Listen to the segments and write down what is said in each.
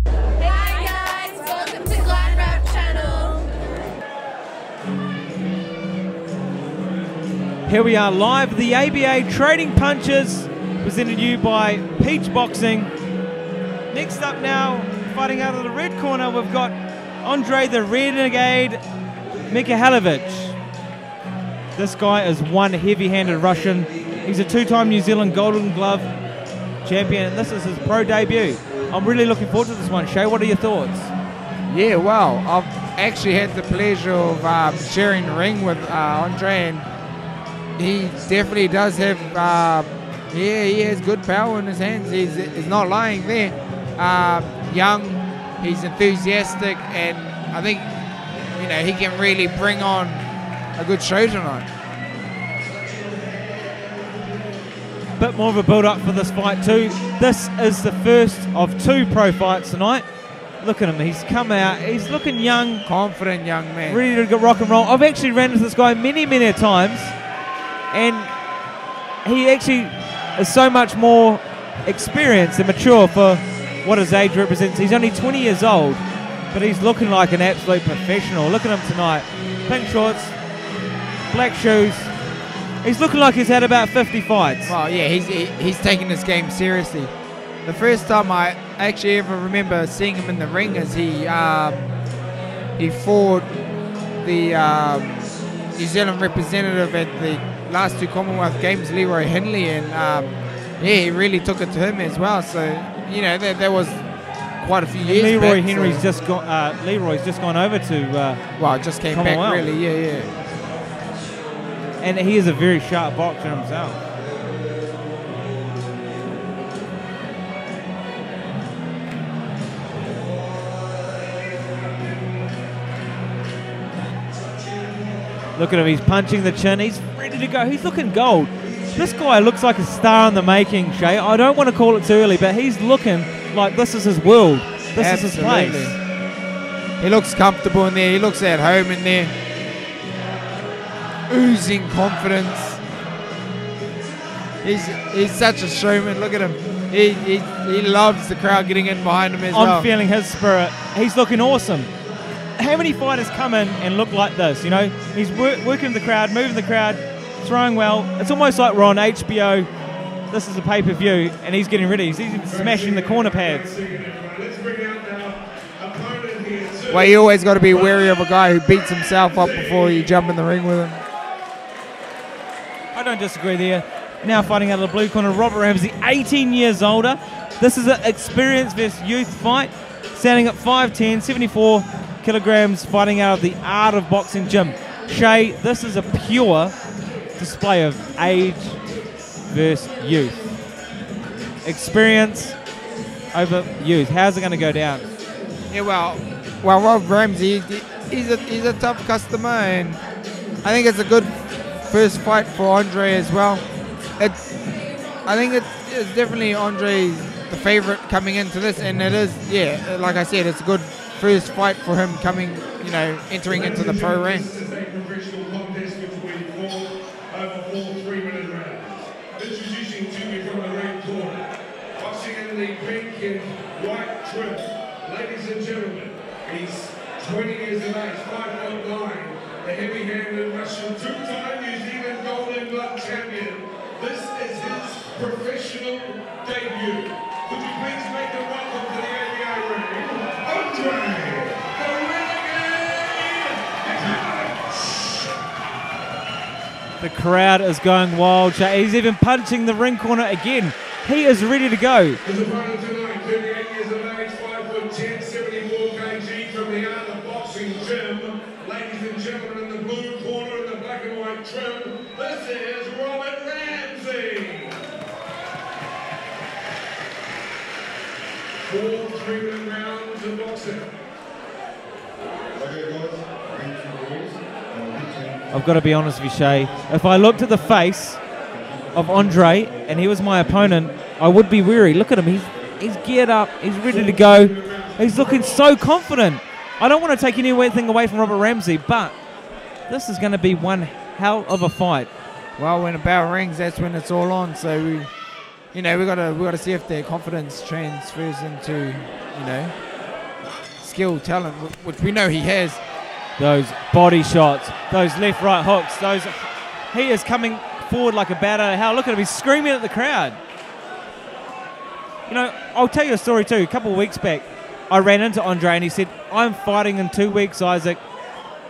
Hi guys, welcome to GladrapChannel. Here we are live at the ABA Trading Punches, presented to you by Peach Boxing. Next up now, fighting out of the red corner, we've got Andrei the Renegade Mikhailovich. This guy is one heavy-handed Russian. He's a two-time New Zealand Golden Glove champion, and this is his pro debut. I'm really looking forward to this one. Shay, what are your thoughts? Yeah, well, I've actually had the pleasure of sharing the ring with Andrei, and he definitely does have, he has good power in his hands. He's not lying there. Young, he's enthusiastic, and I think, he can really bring on a good show tonight. Bit more of a build-up for this fight too. This is the first of two pro fights tonight. Look at him, he's come out, he's looking young. Confident young man. Ready to go rock and roll. I've actually ran into this guy many times, and he actually is so much more experienced and mature for what his age represents. He's only 20 years old, but he's looking like an absolute professional. Look at him tonight. Pink shorts, black shoes. He's looking like he's had about 50 fights. Well, yeah, he's taking this game seriously. The first time I actually ever remember seeing him in the ring is he fought the New Zealand representative at the last two Commonwealth Games, Leroy Henley, and he really took it to him as well. So that was quite a few years Leroy back, Henry's so. just gone. Leroy's just gone over to. Well, just came back really. Yeah. And he is a very sharp boxer himself. Look at him, he's punching the chin, he's ready to go, he's looking gold. This guy looks like a star in the making, Shay. I don't want to call it too early, but he's looking like this is his world. This is his place. He looks comfortable in there, he looks at home in there. Oozing confidence. He's such a showman. Look at him. He loves the crowd getting in behind him as well. I'm feeling his spirit. He's looking awesome. How many fighters come in and look like this? He's working the crowd, moving the crowd, throwing well. It's almost like we're on HBO. This is a pay-per-view, and he's getting ready. He's even smashing the corner pads. Well, you always got to be wary of a guy who beats himself up before you jump in the ring with him. I don't disagree there. Now fighting out of the blue corner, Robert Ramsay, 18 years older. This is an experience versus youth fight. Standing at 5'10", 74 kilograms, fighting out of the Art of Boxing gym. Shay, this is a pure display of age versus youth. Experience over youth. How's it going to go down? Yeah, well, Rob Ramsay, he's a tough customer, and I think it's a good first fight for Andrei as well. I think it's definitely Andrei the favorite coming into this, and it is, yeah, like I said, it's a good first fight for him coming, entering into the pro ranks. Introducing to you from the red corner, boxing in the pink and white trim. Ladies and gentlemen, he's 20 years of age, 5'9", the heavy-handed Russian, two-time New Zealand Golden Glove champion. This is his professional debut. Could you please make a welcome to the ABA ring, Andrei the Renegade Mikhailovich. The crowd is going wild. He's even punching the ring corner again. He is ready to go. His opponent tonight, 38 years of age, 5'10", 74 kg from the Art of Boxing gym. Ladies and gentlemen, in the blue corner in the black and white trim, this is Robert Ramsay. 4 3-minute rounds of boxing. I've got to be honest with you, Shay. If I looked at the face of Andrei and he was my opponent, I would be weary. Look at him. He's geared up. He's ready to go. He's looking so confident. I don't want to take anything away from Robert Ramsay, but this is going to be one hell of a fight. Well, when a bell rings, that's when it's all on. So we gotta see if their confidence transfers into, skill, talent, which we know he has. Those body shots, those left-right hooks, he is coming forward like a bat out of hell. Look at him, he's screaming at the crowd. I'll tell you a story too. A couple of weeks back, I ran into Andrei and he said, I'm fighting in 2 weeks, Isaac.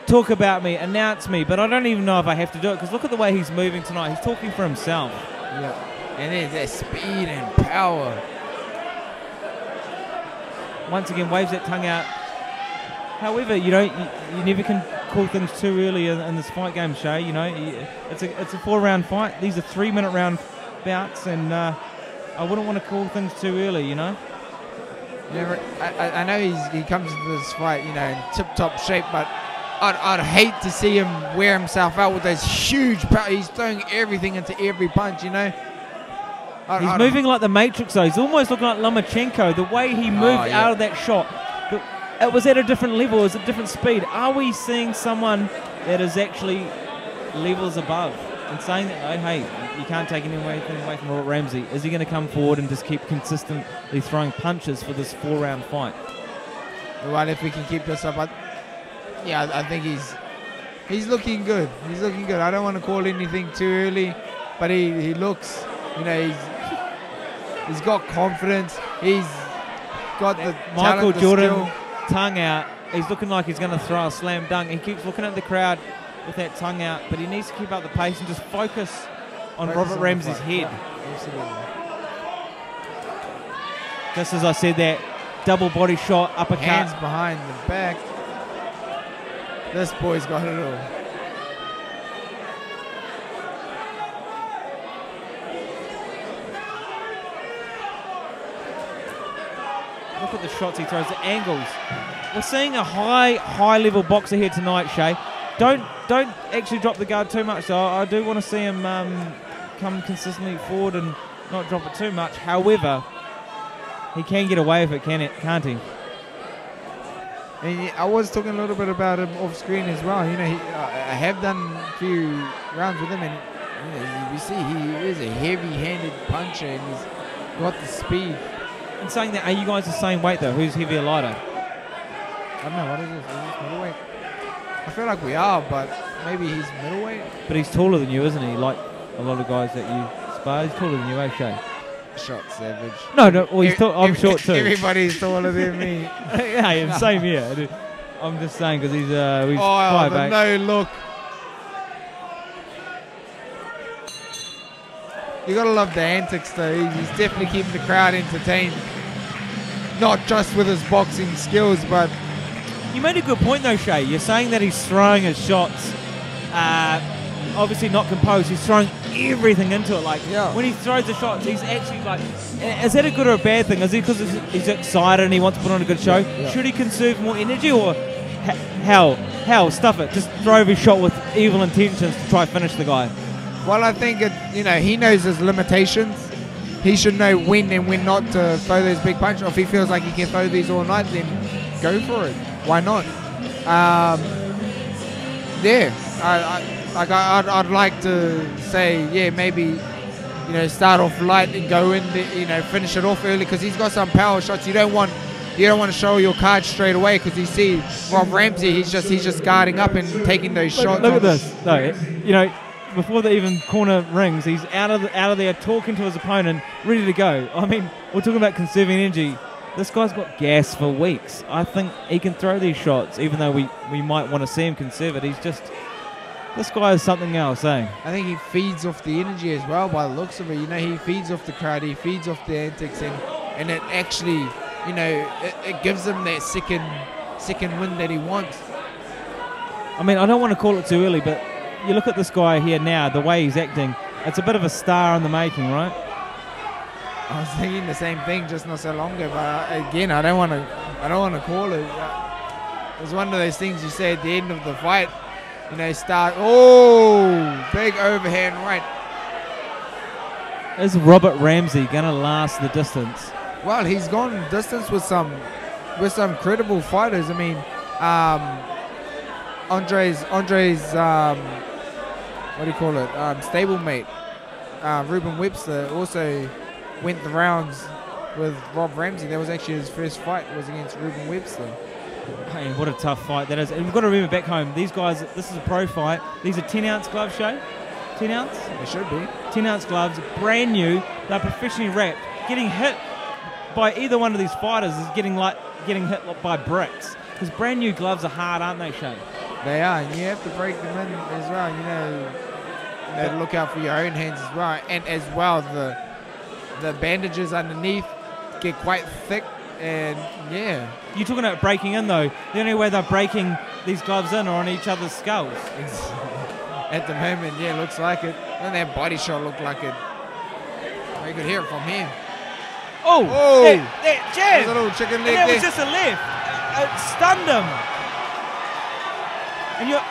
Talk about me, announce me, but I don't even know if I have to do it because look at the way he's moving tonight. He's talking for himself. Yeah, and there's that speed and power. Once again, waves that tongue out. However, you never can call things too early in this fight game, Shay. It's a 4-round fight. These are 3-minute round bouts, and I wouldn't want to call things too early, Yeah, I know he comes into this fight, in tip-top shape, but I'd hate to see him wear himself out with those huge power. He's throwing everything into every punch, He's moving like the Matrix, though. He's almost looking like Lomachenko. The way he moved out of that shot, it was at a different level. It was a different speed. Are we seeing someone that is actually levels above? And saying that, though, hey, you can't take anything away from Robert Ramsay. Is he going to come forward and just keep consistently throwing punches for this 4-round fight? Well, if we can keep this up, I think he's looking good. He's looking good. I don't want to call anything too early, but he looks, he's got confidence. He's got the Michael talent, Jordan the skill. Tongue out. He's looking like he's going to throw a slam dunk. He keeps looking at the crowd with that tongue out, but he needs to keep up the pace and just focus on Robert Ramsay's head. Yeah, absolutely. Just as I said, that double body shot, uppercut. Hands behind the back. This boy's got it all. Look at the shots he throws, the angles. We're seeing a high-level boxer here tonight, Shay. Don't actually drop the guard too much, though. I do want to see him come consistently forward and not drop it too much. However, he can get away with it, can't he? And I was talking a little bit about him off screen as well. I have done a few rounds with him, and we see he is a heavy-handed puncher, and he's got the speed. And saying that, are you guys the same weight though? Who's heavier, lighter? I don't know, what is this? Is this middleweight? I feel like we are, but maybe he's middleweight. But he's taller than you, isn't he? Like a lot of guys that you spar, he's taller than you, eh, Shay? Shot savage. No, well, I'm short too. Everybody's taller than me. Yeah, same here. I'm just saying because he's 5'8". No look. You gotta love the antics though. He's definitely keeping the crowd entertained. Not just with his boxing skills, but... You made a good point though, Shay. You're saying that he's throwing his shots, obviously not composed. He's throwing everything into it. Like when he throws the shots, he's actually like... Is that a good or a bad thing? Is it because he's excited and he wants to put on a good show? Yeah. Should he conserve more energy or hell, stuff it. Just throw every shot with evil intentions to try to finish the guy. Well, I think he knows his limitations. He should know when and when not to throw those big punches. If he feels like he can throw these all night, then go for it. Why not? I'd like to say, maybe, start off light and go in, finish it off early because he's got some power shots. You don't want to show your cards straight away because you see Rob Ramsay, he's just guarding up and taking those shots. Look at this. No, before the even corner rings, he's out of there talking to his opponent, ready to go. I mean, we're talking about conserving energy. This guy's got gas for weeks. I think he can throw these shots, even though we might want to see him conserve it. This guy is something else, eh? I think he feeds off the energy as well by the looks of it. He feeds off the crowd, he feeds off the antics, and it actually, it gives him that second win that he wants. I mean, I don't want to call it too early, but you look at this guy here now, the way he's acting, it's a bit of a star in the making, right? I was thinking the same thing just not so long ago, but again, I don't want to call it. It's one of those things you say at the end of the fight, start, big overhand right. Is Robert Ramsay going to last the distance? Well, he's gone distance with some credible fighters. I mean, Andrei's what do you call it? Stablemate, Ruben Webster also went the rounds with Rob Ramsay. That was actually his first fight, was against Ruben Webster. Hey, what a tough fight that is. And we've got to remember back home, these guys, this is a pro fight. These are 10-ounce gloves, Shay? 10 ounce? They should be. 10-ounce gloves, brand new. They're professionally wrapped. Getting hit by either one of these fighters is getting hit by bricks. Because brand new gloves are hard, aren't they, Shay? They are, and you have to break them in as well. You know, look out for your own hands as well. And as well, the bandages underneath get quite thick. And yeah, you're talking about breaking in though. The only way they're breaking these gloves in are on each other's skulls. At the moment, yeah, looks like it. And that body shot looked like it. You could hear it from here. Oh, that jab! There's a little chicken leg that there. was just a left. It stunned him. And you're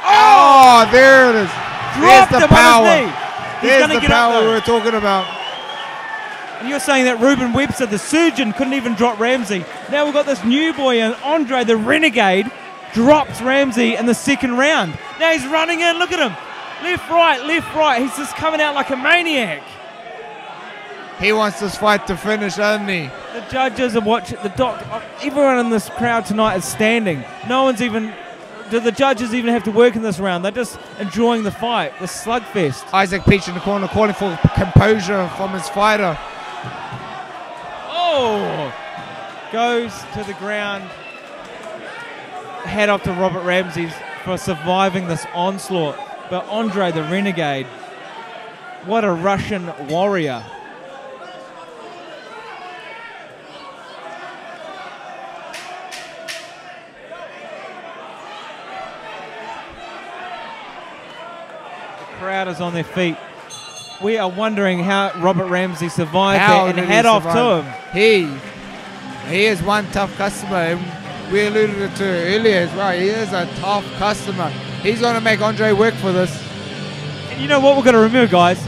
there it is. Dropped There's him the power. on his knee. He's There's gonna the get up power though. we were talking about. And you're saying that Ruben Webster, the surgeon, couldn't even drop Ramsay. Now we've got this new boy, and Andrei, the renegade, drops Ramsay in the second round. Now he's running in. Look at him. Left, right. He's just coming out like a maniac. He wants this fight to finish, doesn't he? The judges are watching. Everyone in this crowd tonight is standing. No one's even. Do the judges even have to work in this round? They're just enjoying the fight, the slugfest. Isaac Peach in the corner, calling for composure from his fighter. Oh! Goes to the ground. Hat off to Robert Ramsay for surviving this onslaught. But Andrei, the renegade, what a Russian warrior. The crowd is on their feet. We are wondering how Robert Ramsay survived that, and hat off to him. He is one tough customer, and we alluded to earlier as well. He is a tough customer. He's going to make Andrei work for this. And you know what we've got to remember, guys?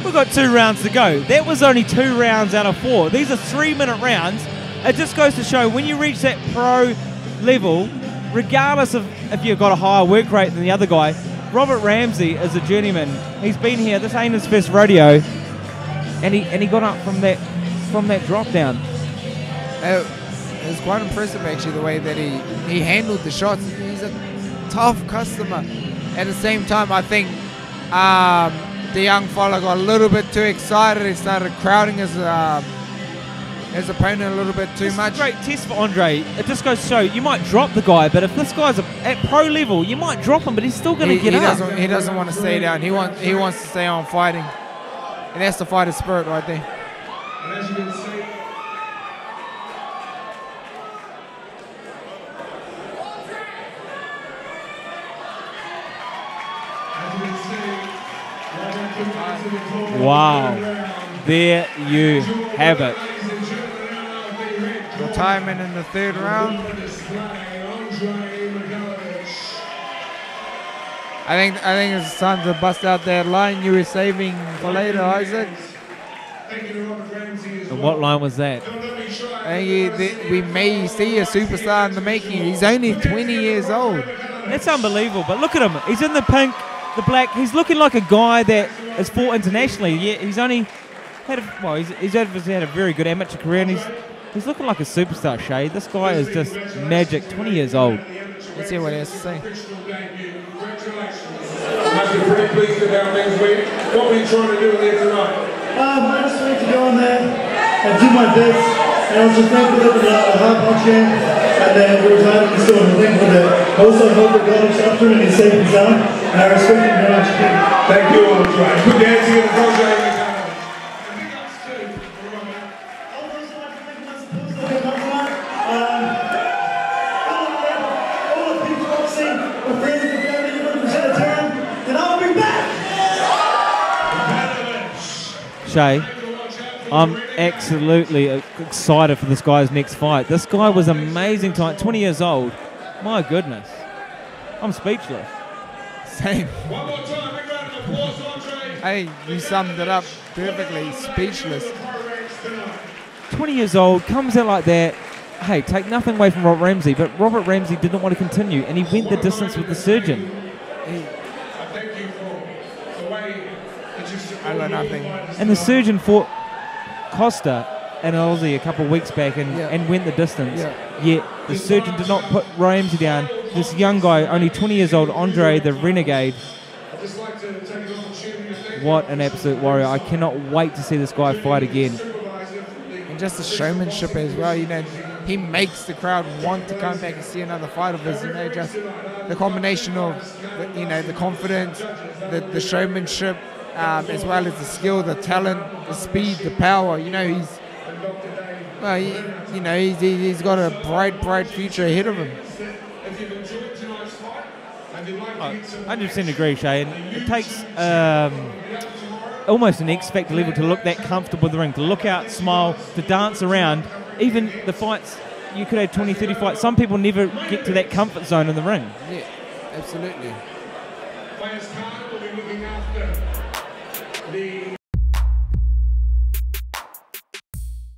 We've got 2 rounds to go. That was only 2 rounds out of 4. These are 3-minute rounds. It just goes to show when you reach that pro level, regardless of if you've got a higher work rate than the other guy, Robert Ramsay is a journeyman. He's been here. This ain't his first rodeo, and he got up from that drop down. It was quite impressive actually the way that he handled the shots. He's a tough customer. At the same time, I think the young fella got a little bit too excited. He started crowding his opponent a little bit too much. It's a great test for Andrei. It just goes to show you might drop the guy, but if this guy's at pro level, you might drop him, but he's still going to get up. He doesn't want to stay down. He wants to stay on fighting, and that's the fighter spirit right there. And as you can see, Wow. There you have it. Retirement in the 3rd round. I think it's time to bust out that line you were saving for later, Isaac. And what line was that? I think we may see a superstar in the making. He's only 20 years old. That's unbelievable. But look at him. He's in the pink, the black. He's looking like a guy that has fought internationally. Yeah, he's only had he's obviously had a very good amateur career, and he's looking like a superstar, Shay. This guy is just magic. 20 years old. Let's hear what he has to say. I'm pretty pleased with how things went. What were you trying to do here tonight? I just wanted to go on there and do my best, and I was just thankful that the hard punch game, and then we were trying to still thankful that also hope that God looks after him and he's safe and sound, and I respect him very much. Thank you, Andrei. Put your hands together for Andrei. Shay, I'm absolutely excited for this guy's next fight. This guy was amazing tonight, 20 years old. My goodness. I'm speechless. Same. Hey, you summed it up perfectly. Speechless. 20 years old, comes out like that. Hey, take nothing away from Robert Ramsay, but Robert Ramsay didn't want to continue, and he went the distance with the surgeon. I got nothing. And the surgeon fought Costa and Aussie a couple of weeks back and went the distance. Yet the surgeon did not put Ramsay down. This young guy, only 20 years old, Andrei the Renegade. What an absolute warrior. I cannot wait to see this guy fight again. And just the showmanship as well, you know, he makes the crowd want to come back and see another fight of his, you know, just the combination of, you know, the confidence, the showmanship, as well as the skill, the talent, the speed, the power. You know, he's got a bright future ahead of him. 100% agree, Shay. And it takes almost an X Factor level to look that comfortable in the ring, to look out, smile, to dance around. Even the fights, you could have 20, 30 fights. Some people never get to that comfort zone in the ring. Yeah, absolutely. Players Carter will be looking after the